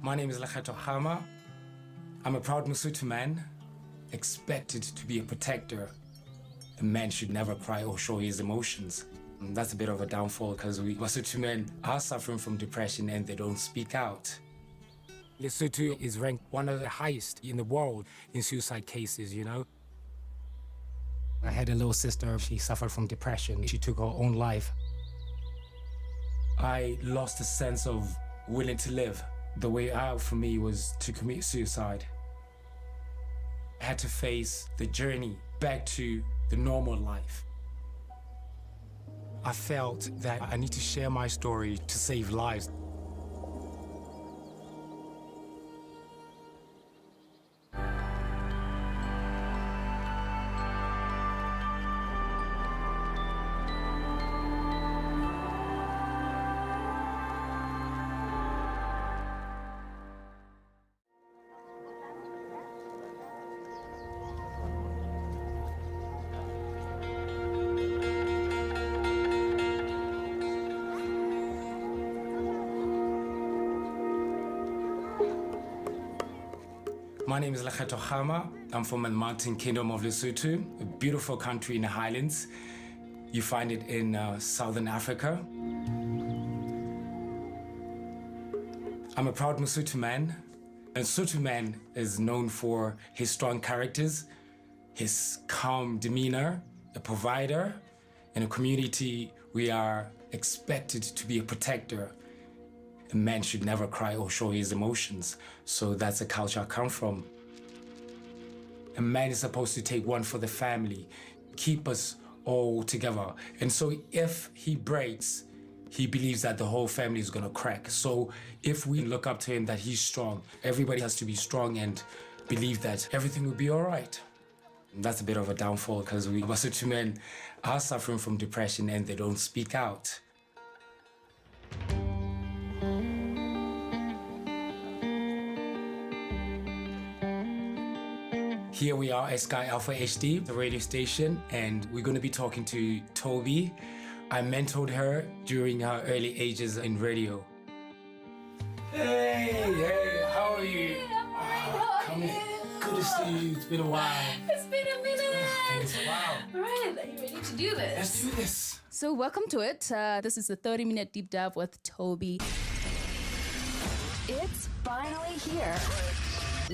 My name is Lekhetho Khama. I'm a proud Lesotho man, expected to be a protector. A man should never cry or show his emotions. And that's a bit of a downfall because we Lesotho men are suffering from depression and they don't speak out. Lesotho is ranked one of the highest in the world in suicide cases, you know. I had a little sister, she suffered from depression. She took her own life. I lost a sense of willing to live. The way out for me was to commit suicide. I had to face the journey back to the normal life. I felt that I need to share my story to save lives. My name is Lekhetho Khama. I'm from the mountain kingdom of Lesotho, a beautiful country in the highlands. You find it in southern Africa. I'm a proud Lesotho man. A Lesotho man is known for his strong characters, his calm demeanor, a provider. In a community, we are expected to be a protector. A man should never cry or show his emotions. So that's the culture I come from. A man is supposed to take one for the family, keep us all together. And so if he breaks, he believes that the whole family is gonna crack. So if we look up to him that he's strong, everybody has to be strong and believe that everything will be all right. And that's a bit of a downfall because we Lesotho men are suffering from depression and they don't speak out. Here we are at Sky Alpha HD, the radio station, and we're going to be talking to Toby. I mentored her during her early ages in radio. Hey, how are you? Come in. Good to see you. It's been a while. It's been a minute. Wow. All right, are you ready to do this? Let's do this. So welcome to it. This is the 30-minute deep dive with Toby. It's finally here.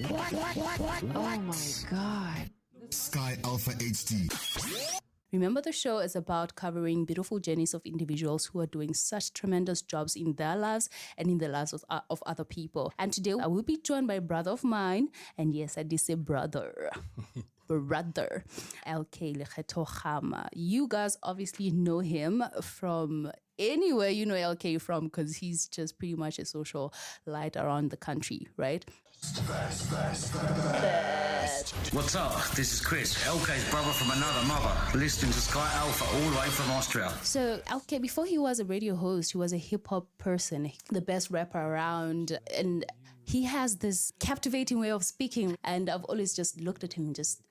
Oh my God. Sky Alpha HD. Remember, the show is about covering beautiful journeys of individuals who are doing such tremendous jobs in their lives and in the lives of other people. And today I will be joined by a brother of mine. And yes, I did say brother. Brother, LK Lekhetho Khama. You guys obviously know him from anywhere you know LK from because he's just pretty much a social light around the country, right? What's up? This is Chris, LK's brother from another mother, listening to Sky Alpha all the way from Austria. So LK, before he was a radio host, he was a hip-hop person, the best rapper around, and he has this captivating way of speaking, and I've always just looked at him and just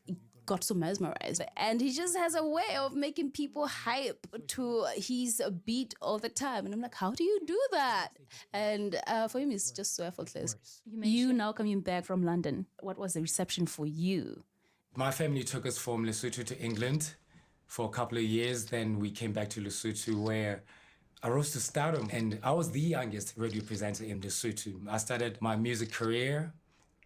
got so mesmerized. And he just has a way of making people hype to his beat all the time. And I'm like, how do you do that? And for him, it's just so effortless. You now coming back from London, what was the reception for you? My family took us from Lesotho to England for a couple of years. Then we came back to Lesotho where I rose to stardom. And I was the youngest radio presenter in Lesotho. I started my music career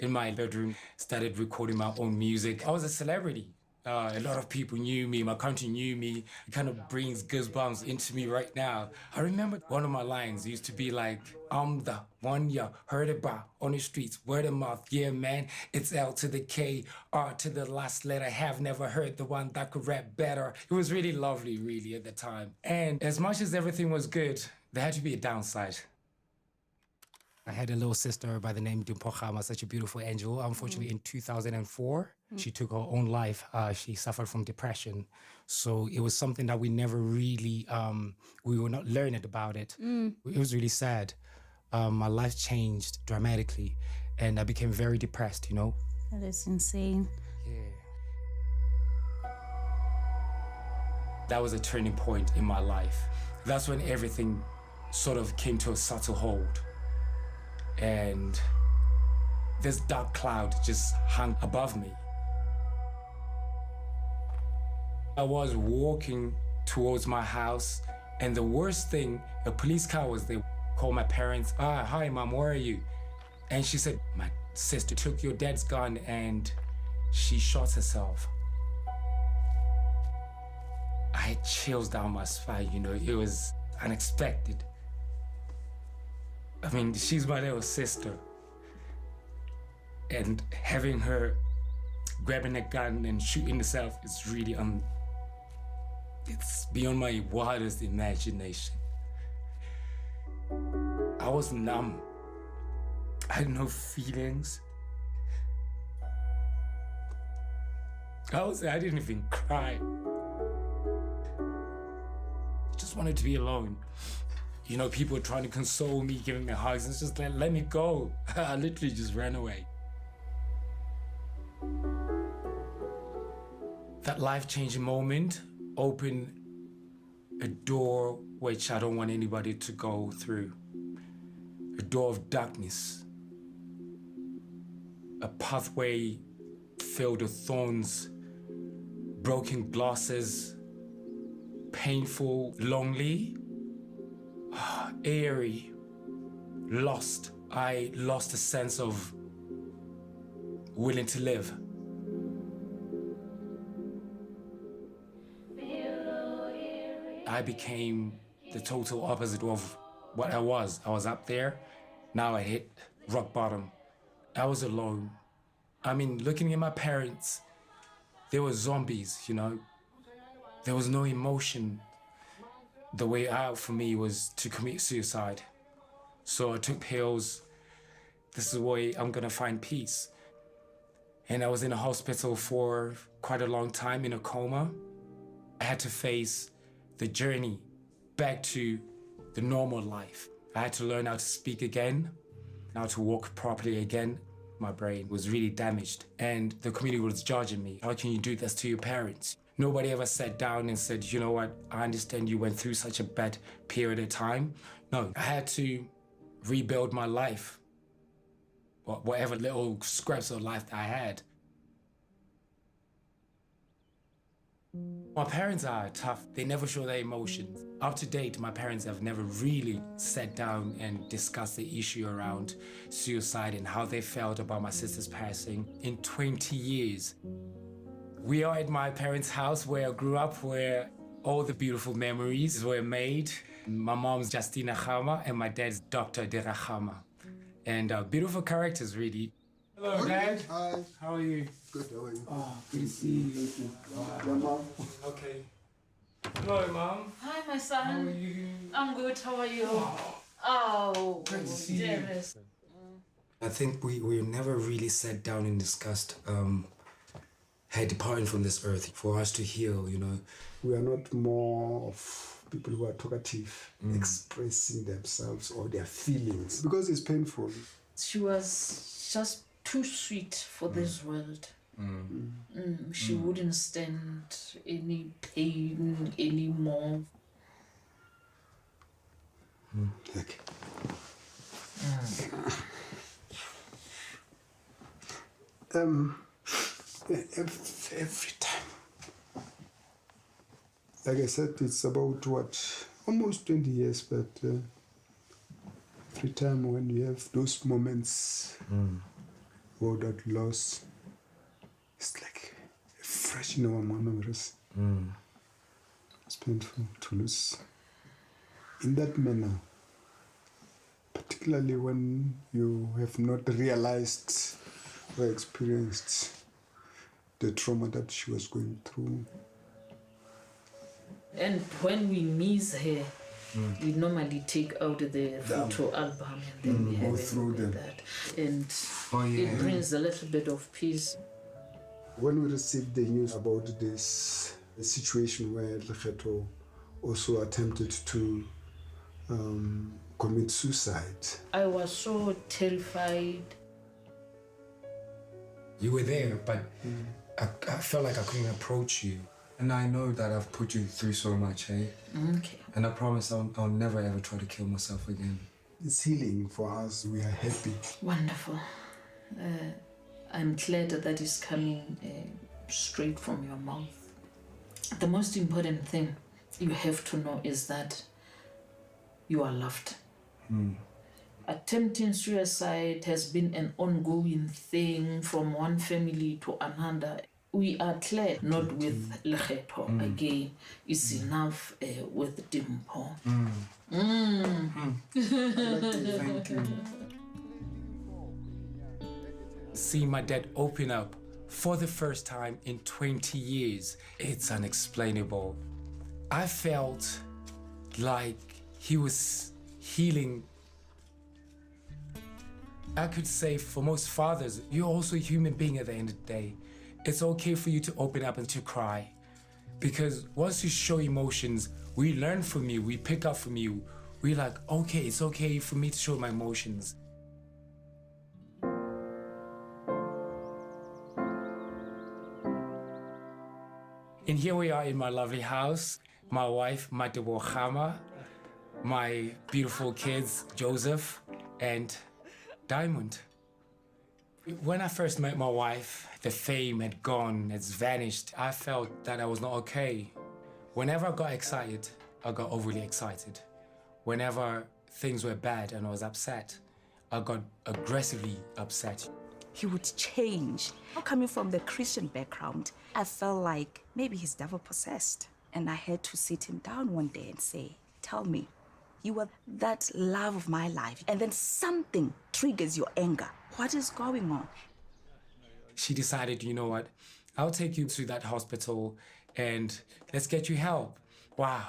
in my bedroom, started recording my own music. I was a celebrity. A lot of people knew me, my country knew me. It kind of brings goosebumps into me right now. I remember one of my lines used to be like, I'm the one you heard about on the streets, word of mouth, yeah man, it's L to the K, R to the last letter, have never heard the one that could rap better. It was really lovely, really, at the time. And as much as everything was good, there had to be a downside. I had a little sister by the name of Khama, such a beautiful angel. Unfortunately, in 2004, she took her own life. She suffered from depression. So it was something that we never really, we were not learning about it. It was really sad. My life changed dramatically and I became very depressed, you know. That is insane. Yeah. That was a turning point in my life. That's when everything sort of came to a subtle hold. And this dark cloud just hung above me. I was walking towards my house, and the worst thing, a police car was there. Called my parents. Hi, Mom, where are you? And she said, my sister took your dad's gun and she shot herself. I had chills down my spine, you know, it was unexpected. I mean, she's my little sister. And having her grabbing a gun and shooting herself is really, it's beyond my wildest imagination. I was numb. I had no feelings. I didn't even cry. Just wanted to be alone. You know, people were trying to console me, giving me hugs, and it's just like, let me go. I literally just ran away. That life-changing moment opened a door which I don't want anybody to go through. A door of darkness. A pathway filled with thorns, broken glasses, painful, lonely, airy, lost. I lost a sense of willing to live. I became the total opposite of what I was. I was up there, now I hit rock bottom. I was alone. I mean, looking at my parents, they were zombies, you know? There was no emotion. The way out for me was to commit suicide. So I took pills. This is the way I'm gonna find peace. And I was in a hospital for quite a long time in a coma. I had to face the journey back to the normal life. I had to learn how to speak again, how to walk properly again. My brain was really damaged and the community was judging me. How can you do this to your parents? Nobody ever sat down and said, you know what, I understand you went through such a bad period of time. No, I had to rebuild my life, whatever little scraps of life that I had. My parents are tough. They never show their emotions. Up to date, my parents have never really sat down and discussed the issue around suicide and how they felt about my sister's passing in 20 years. We are at my parents' house where I grew up, where all the beautiful memories were made. My mom's Lekhetho Khama and my dad's Dr. Khama. And beautiful characters, really. Hello, Dad. Hi. How are you? Good, how are you? Oh, good to see you. Your mom? Okay. Hello, Mom. Hi, my son. How are you? I'm good. How are you? Oh, Great to see you. dearest. I think we never really sat down and discussed her departing from this earth for us to heal, you know. We are not more of people who are talkative, expressing themselves or their feelings, because it's painful. She was just too sweet for this world. She wouldn't stand any pain anymore. Okay. Every time. Like I said, it's about almost 20 years, but every time when you have those moments about that loss, it's like fresh in our memories. It's painful to lose in that manner, particularly when you have not realized or experienced the trauma that she was going through. And when we miss her, we normally take out the photo album and then we have through them. that. And it brings a little bit of peace. When we received the news about this situation where Lekhetho also attempted to commit suicide, I was so terrified. You were there, but I felt like I couldn't approach you. And I know that I've put you through so much, eh? Okay. And I promise I'll never ever try to kill myself again. it's healing for us. We are happy. Wonderful. I'm glad that is coming straight from your mouth. The most important thing you have to know is that you are loved. Attempting suicide has been an ongoing thing from one family to another. We are clear, not with Lekhetho again. It's enough with Dimpo. Thank you. Seeing my dad open up for the first time in 20 years, it's unexplainable. I felt like he was healing. I could say for most fathers, you're also a human being at the end of the day. It's okay for you to open up and to cry. Because once you show emotions, we learn from you, we pick up from you. We're like, okay, it's okay for me to show my emotions. And here we are in my lovely house. My wife, Lekhetho Khama, my beautiful kids, Joseph and Diamond. When I first met my wife, the fame had gone, it's vanished. I felt that I was not okay. Whenever I got excited, I got overly excited. Whenever things were bad and I was upset, I got aggressively upset. He would change. Coming from the Christian background, I felt like maybe he's devil possessed. And I had to sit him down one day and say, tell me, you are that love of my life, and then something triggers your anger. What is going on? She decided, you know what, I'll take you to that hospital and let's get you help. Wow,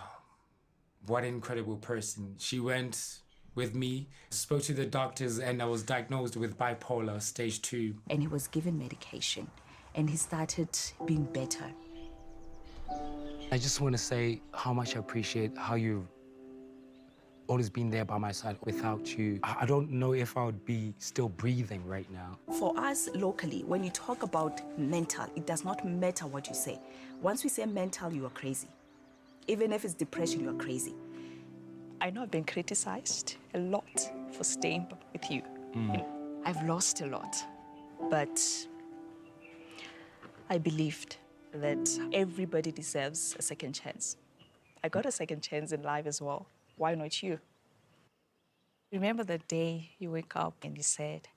what an incredible person. She went with me, spoke to the doctors, and I was diagnosed with bipolar stage 2. And he was given medication, and he started being better. I just want to say how much I appreciate how you've always been there by my side. Without you, I don't know if I would be still breathing right now. For us locally, when you talk about mental, it does not matter what you say. Once we say mental, you are crazy. Even if it's depression, you are crazy. I know I've been criticized a lot for staying with you. I've lost a lot, but I believed that everybody deserves a second chance. I got a second chance in life as well. Why not you? Remember the day you wake up and you said,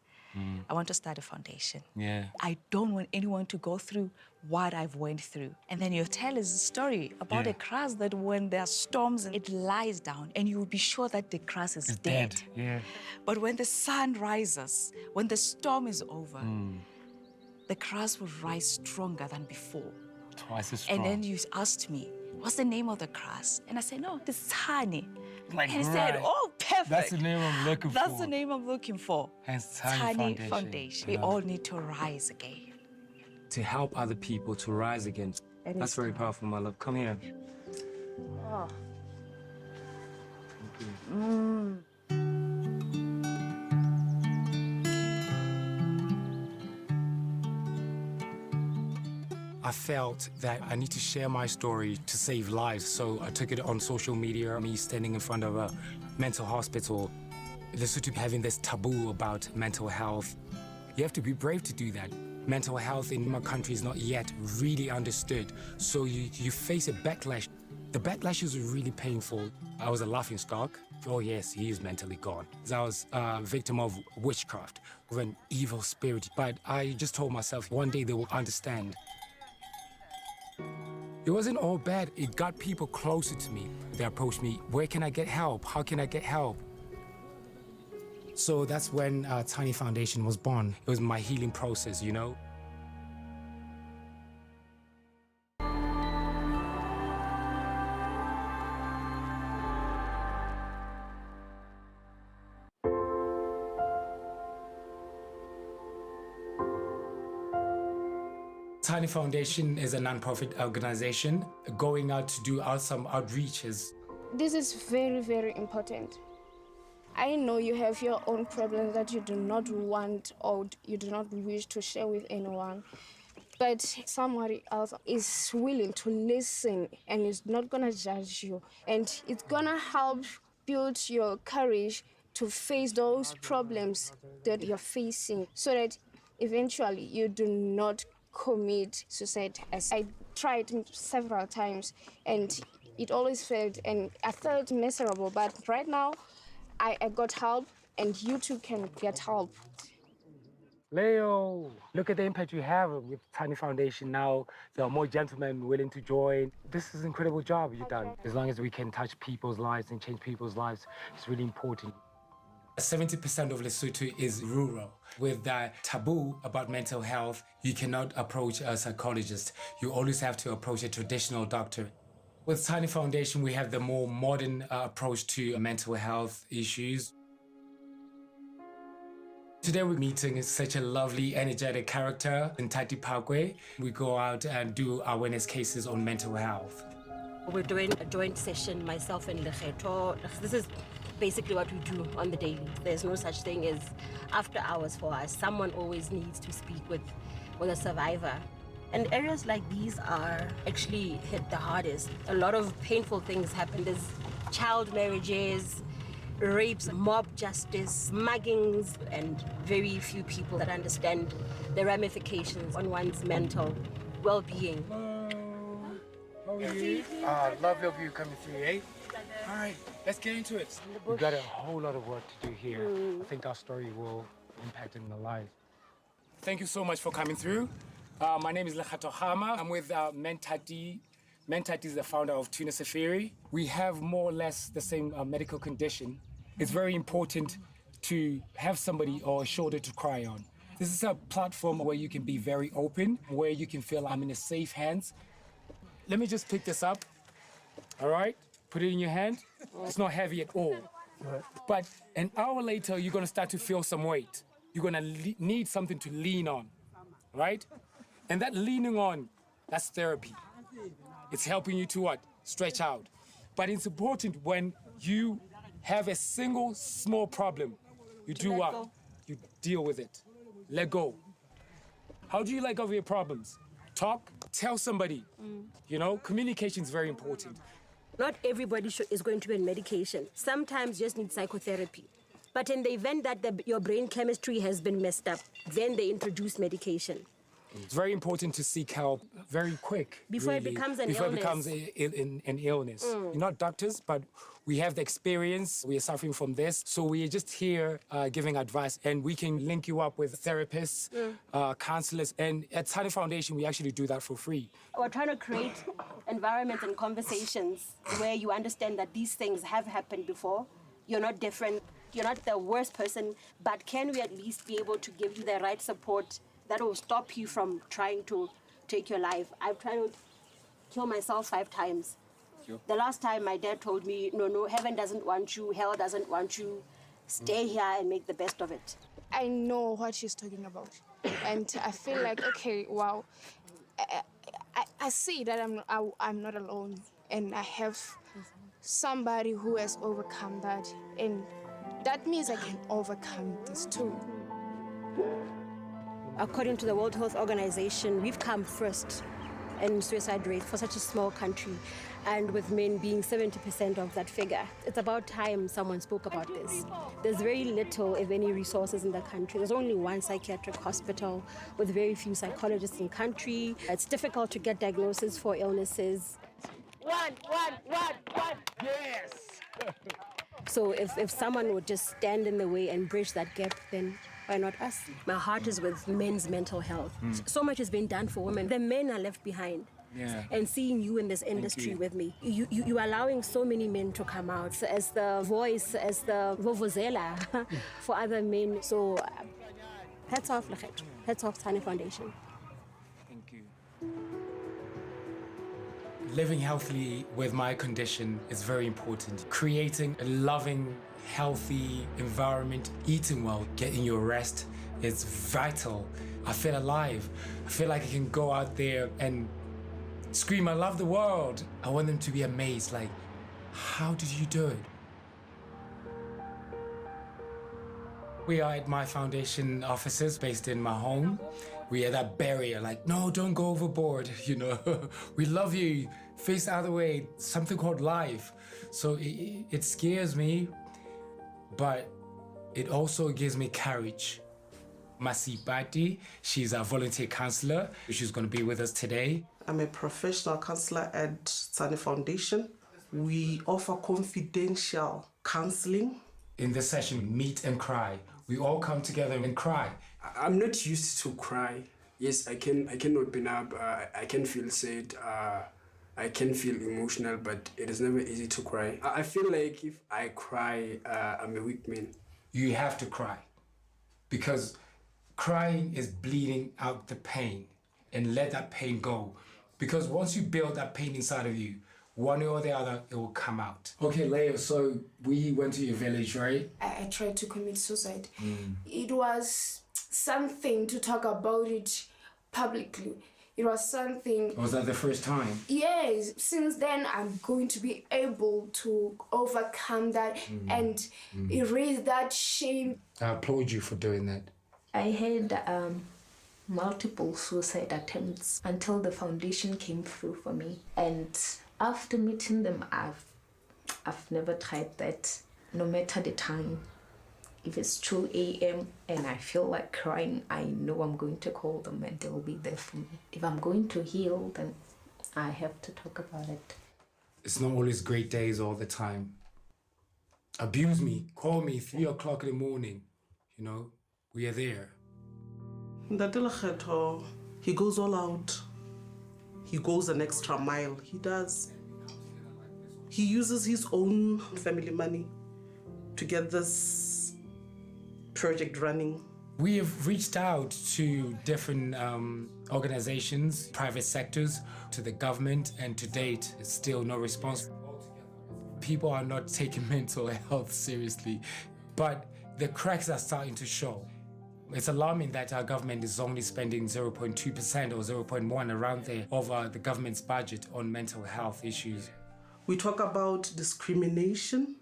I want to start a foundation. Yeah. I don't want anyone to go through what I've went through. And then you tell us a story about a grass that when there are storms, it lies down and you will be sure that the grass is dead. Yeah. But when the sun rises, when the storm is over, the grass will rise stronger than before. Twice as strong. And then you asked me, what's the name of the grass? And I said, no, this is honey. Like, and he said, oh, perfect. That's the name I'm looking for. That's the name I'm looking for. Hence, Tiny Foundation. We all need to rise again. To help other people to rise again. That's very powerful, my love. Come here. Oh. I felt that I need to share my story to save lives, so I took it on social media, me standing in front of a mental hospital. Lesotho having this taboo about mental health. You have to be brave to do that. Mental health in my country is not yet really understood, so you face a backlash. The backlashes are really painful. I was a laughingstock. Oh yes, he is mentally gone. I was a victim of witchcraft, of an evil spirit, but I just told myself one day they will understand. It wasn't all bad. It got people closer to me. They approached me, where can I get help? How can I get help? So that's when Tiny Foundation was born. It was my healing process, you know? Tiny Foundation is a non-profit organization going out to do some outreaches. This is very, very important. I know you have your own problems that you do not want or you do not wish to share with anyone, but somebody else is willing to listen and is not gonna judge you, and it's gonna help build your courage to face those problems that you're facing, so that eventually you do not commit suicide. As I tried several times and it always failed and I felt miserable, but right now I got help and you too can get help. Leo, look at the impact you have with Tiny Foundation now. There are more gentlemen willing to join. This is an incredible job you've done. As long as we can touch people's lives and change people's lives, it's really important. 70% of Lesotho is rural. With that taboo about mental health, you cannot approach a psychologist. You always have to approach a traditional doctor. With Tiny Foundation, we have the more modern approach to mental health issues. Today we're meeting such a lovely, energetic character in Tati Parkway. We go out and do awareness cases on mental health. We're doing a joint session, myself and Lekhetho. This is basically what we do on the daily. There's no such thing as after hours for us. Someone always needs to speak with a survivor. And areas like these are actually hit the hardest. A lot of painful things happen. There's child marriages, rapes, mob justice, muggings, and very few people that understand the ramifications on one's mental well-being. How are you? Love of you coming through, eh? All right, let's get into it. We've got a whole lot of work to do here. I think our story will impact in the lives. Thank you so much for coming through. My name is Lekhetho Khama. I'm with Mentati. Mentati is the founder of Tuna Safari. We have more or less the same medical condition. It's very important to have somebody or a shoulder to cry on. This is a platform where you can be very open, where you can feel I'm in a safe hands. Let me just pick this up, all right? Put it in your hand. It's not heavy at all. But an hour later, you're gonna start to feel some weight. You're gonna need something to lean on, right? And that leaning on, that's therapy. It's helping you to what? Stretch out. But it's important when you have a single small problem, you do what? You deal with it. Let go. How do you let go of your problems? Talk, tell somebody. You know, communication is very important. Not everybody is going to be on medication. Sometimes you just need psychotherapy. But in the event that your brain chemistry has been messed up, then they introduce medication. It's very important to seek help very quick. Before it becomes an illness. Before it becomes an illness. You're not doctors, but we have the experience. We are suffering from this. So we are just here giving advice. And we can link you up with therapists, counselors. And at Tiny Foundation, we actually do that for free. We're trying to create environments and conversations where you understand that these things have happened before. You're not different. You're not the worst person. But can we at least be able to give you the right support that will stop you from trying to take your life? I've tried to kill myself 5 times. The last time my dad told me, no, heaven doesn't want you, hell doesn't want you. Stay here and make the best of it. I know what she's talking about. And I feel like, okay, wow. I see that I'm not alone. And I have somebody who has overcome that. And that means I can overcome this too. According to the World Health Organization, we've come first in suicide rate for such a small country, and with men being 70% of that figure. It's about time someone spoke about this. There's very little, if any, resources in the country. There's only one psychiatric hospital with very few psychologists in the country. It's difficult to get diagnoses for illnesses. One. Yes! So if someone would just stand in the way and bridge that gap, then why not us? My heart is with men's mental health. So much has been done for women. The men are left behind. Yeah. And seeing you in this industry with me, you are allowing so many men to come out as the voice, as the vuvuzela for other men. So hats off, Lekhetho. Hats off, Tiny Foundation. Thank you. Living healthily with my condition is very important. Creating a loving, healthy environment, eating well, getting your rest is vital. I feel alive. I feel like I can go out there and scream, I love the world. I want them to be amazed, like, how did you do it? We are at my foundation offices based in my home. We are that barrier, like, no, don't go overboard, you know. We love you, face the other way, something called life. So it scares me, but it also gives me courage. Masipati. She's a volunteer counselor. She's going to be with us today. I'm a professional counselor at Tsane Foundation. We offer confidential counseling. In this session, meet and cry. We all come together and cry. I'm not used to cry. Yes, I can open up. I can feel sad. I can feel emotional, but it is never easy to cry. I feel like if I cry, I'm a weak man. You have to cry, because crying is bleeding out the pain, and let that pain go. Because once you build that pain inside of you, one way or the other, it will come out. Okay, Leo, so we went to your village, right? I tried to commit suicide. It was something to talk about it publicly. It was something... Was that the first time? Yes. Since then, I'm going to be able to overcome that and erase that shame. I applaud you for doing that. I had multiple suicide attempts until the foundation came through for me. And after meeting them, I've never tried that, no matter the time. If it's 2 a.m. and I feel like crying, I know I'm going to call them and they'll be there for me. If I'm going to heal, then I have to talk about it. It's not always great days all the time. Abuse me, call me 3 o'clock in the morning. You know, we are there. Lekhetho, he goes all out. He goes an extra mile. He does. He uses his own family money to get this project running. We have reached out to different organizations, private sectors, to the government, and to date, it's still no response. People are not taking mental health seriously, but the cracks are starting to show. It's alarming that our government is only spending 0.2% or 0.1% around there of the government's budget on mental health issues. We talk about discrimination.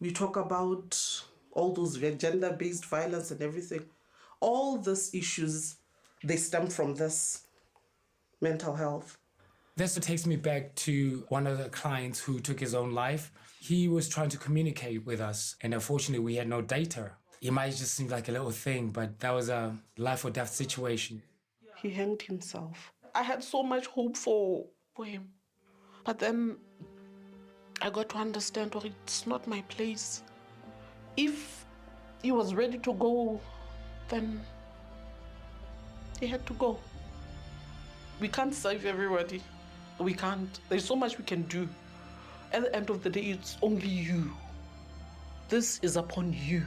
We talk about all those gender-based violence and everything. All these issues, they stem from this mental health. This takes me back to one of the clients who took his own life. He was trying to communicate with us, and unfortunately we had no data. It might just seem like a little thing, but that was a life or death situation. He hanged himself. I had so much hope for him. But then I got to understand, oh, it's not my place. If he was ready to go, then he had to go. We can't save everybody. We can't. There's so much we can do. At the end of the day, it's only you. This is upon you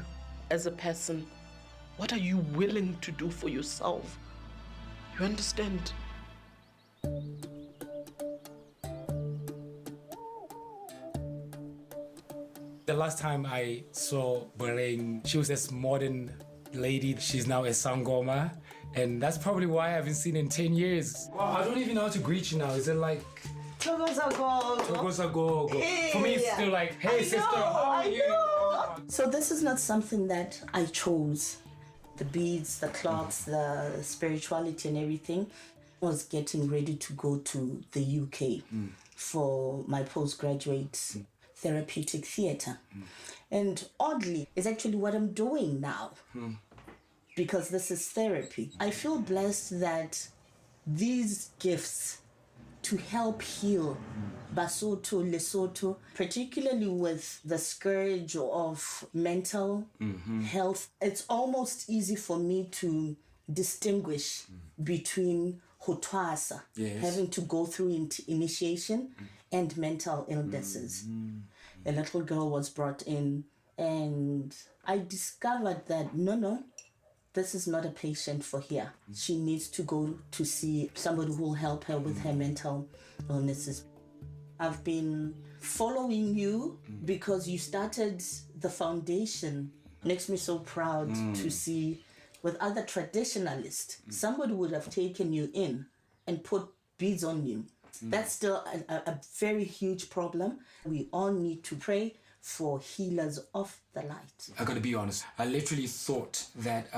as a person. What are you willing to do for yourself? You understand? The last time I saw Bereng, she was this modern lady. She's now a Sangoma. And that's probably why I haven't seen in 10 years. Wow, I don't even know how to greet you now. Is it like... Togosago. For me, it's still like, hey, sister, how are you? So this is not something that I chose. The beads, the clocks, the spirituality and everything. I was getting ready to go to the UK for my postgraduate therapeutic theatre. And oddly, it's actually what I'm doing now. Because this is therapy. I feel blessed that these gifts to help heal Basotho, Lesotho, particularly with the scourge of mental health, it's almost easy for me to distinguish between Hotwasa, having to go through initiation, and mental illnesses. A little girl was brought in, and I discovered that no, this is not a patient for here. She needs to go to see somebody who will help her with her mental illnesses. I've been following you because you started the foundation. Makes me so proud to see with other traditionalists, somebody would have taken you in and put beads on you. That's still a very huge problem. We all need to pray for healers of the light. I gotta be honest, I literally thought that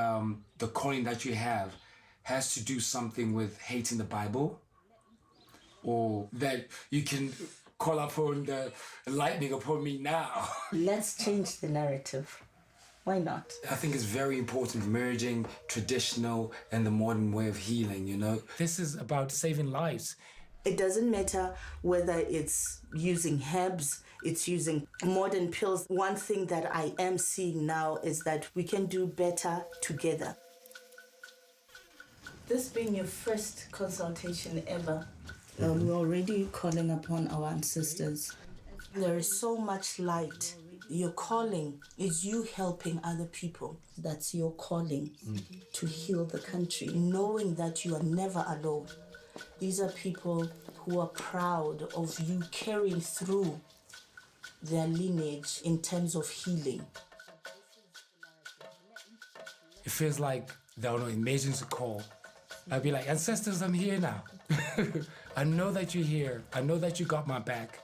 the calling that you have has to do something with hating the Bible, or that you can call upon the lightning upon me now. Let's change the narrative. Why not? I think it's very important merging traditional and the modern way of healing, you know? This is about saving lives. It doesn't matter whether it's using herbs, it's using modern pills. One thing that I am seeing now is that we can do better together. This being your first consultation ever, we're already calling upon our ancestors. There is so much light. Your calling is you helping other people. That's your calling to heal the country, knowing that you are never alone. These are people who are proud of you carrying through their lineage in terms of healing. It feels like there are no emergency call. I'd be like, ancestors, I'm here now. I know that you're here. I know that you got my back.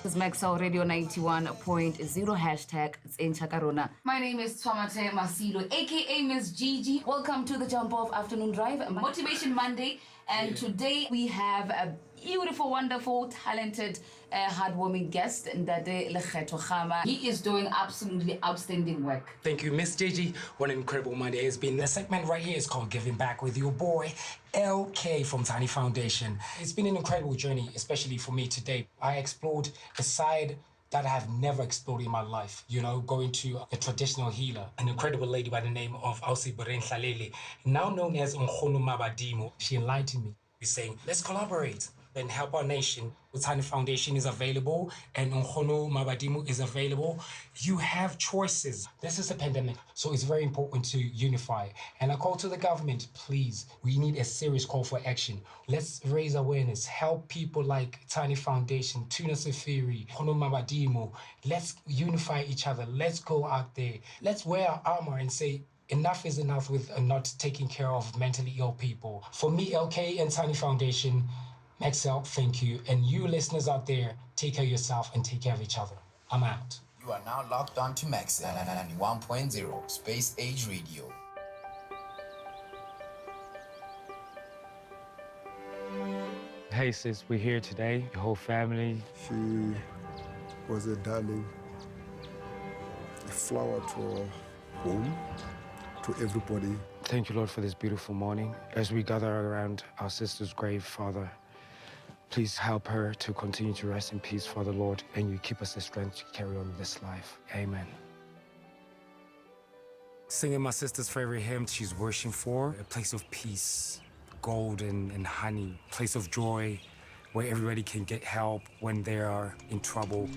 This is Maxwell Radio 91.0 hashtag it's in Chakarona. My name is Twamate Masilo, aka Miss Gigi. Welcome to the Jump Off Afternoon Drive, Motivation Monday. And today we have a beautiful, wonderful, talented, heartwarming guest, Ndade Lekhetho Khama. He is doing absolutely outstanding work. Thank you, Miss Gigi. What an incredible Monday it's been. The segment right here is called Giving Back with your boy, LK from Tiny Foundation. It's been an incredible journey, especially for me today. I explored a side that I have never explored in my life, you know, going to a traditional healer, an incredible lady by the name of Ausi Boren Hlalele, now known as Nkgono Mabadimo. She enlightened me, saying, let's collaborate and help our nation. The Tiny Foundation is available and Nkgono Mabadimo is available. You have choices. This is a pandemic, so it's very important to unify. And I call to the government, please, we need a serious call for action. Let's raise awareness, help people like Tiny Foundation, Tuna Safiri, Nkgono Mabadimo. Let's unify each other. Let's go out there. Let's wear our armor and say, enough is enough with not taking care of mentally ill people. For me, LK and Tiny Foundation, Maxwell, thank you. And you listeners out there, take care of yourself and take care of each other. I'm out. You are now locked on to Maxwell 91.0 Space Age Radio. Hey sis, we're here today, your whole family. She was a darling, a flower to our home, to everybody. Thank you, Lord, for this beautiful morning. As we gather around our sister's grave, Father, please help her to continue to rest in peace, Father, Lord, and you keep us the strength to carry on this life. Amen. Singing my sister's favorite hymn she's wishing for, a place of peace, gold and honey, place of joy, where everybody can get help when they are in trouble.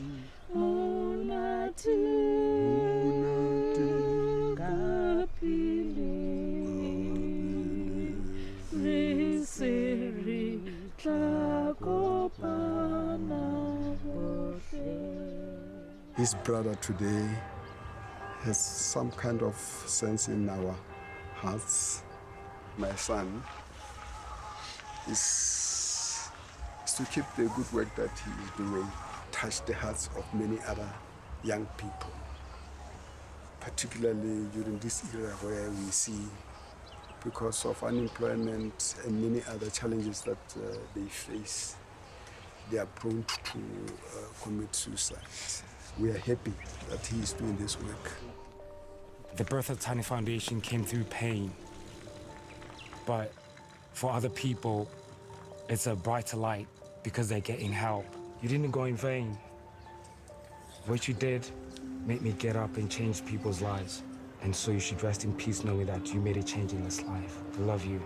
His brother today has some kind of sense in our hearts. My son is to keep the good work that he is doing, touch the hearts of many other young people, particularly during this era where we see, because of unemployment and many other challenges that they face, they are prone to commit suicide. We are happy that he is doing this work. The birth of Tiny Foundation came through pain, but for other people, it's a brighter light because they're getting help. You didn't go in vain. What you did made me get up and change people's lives. And so you should rest in peace knowing that you made a change in this life. I love you.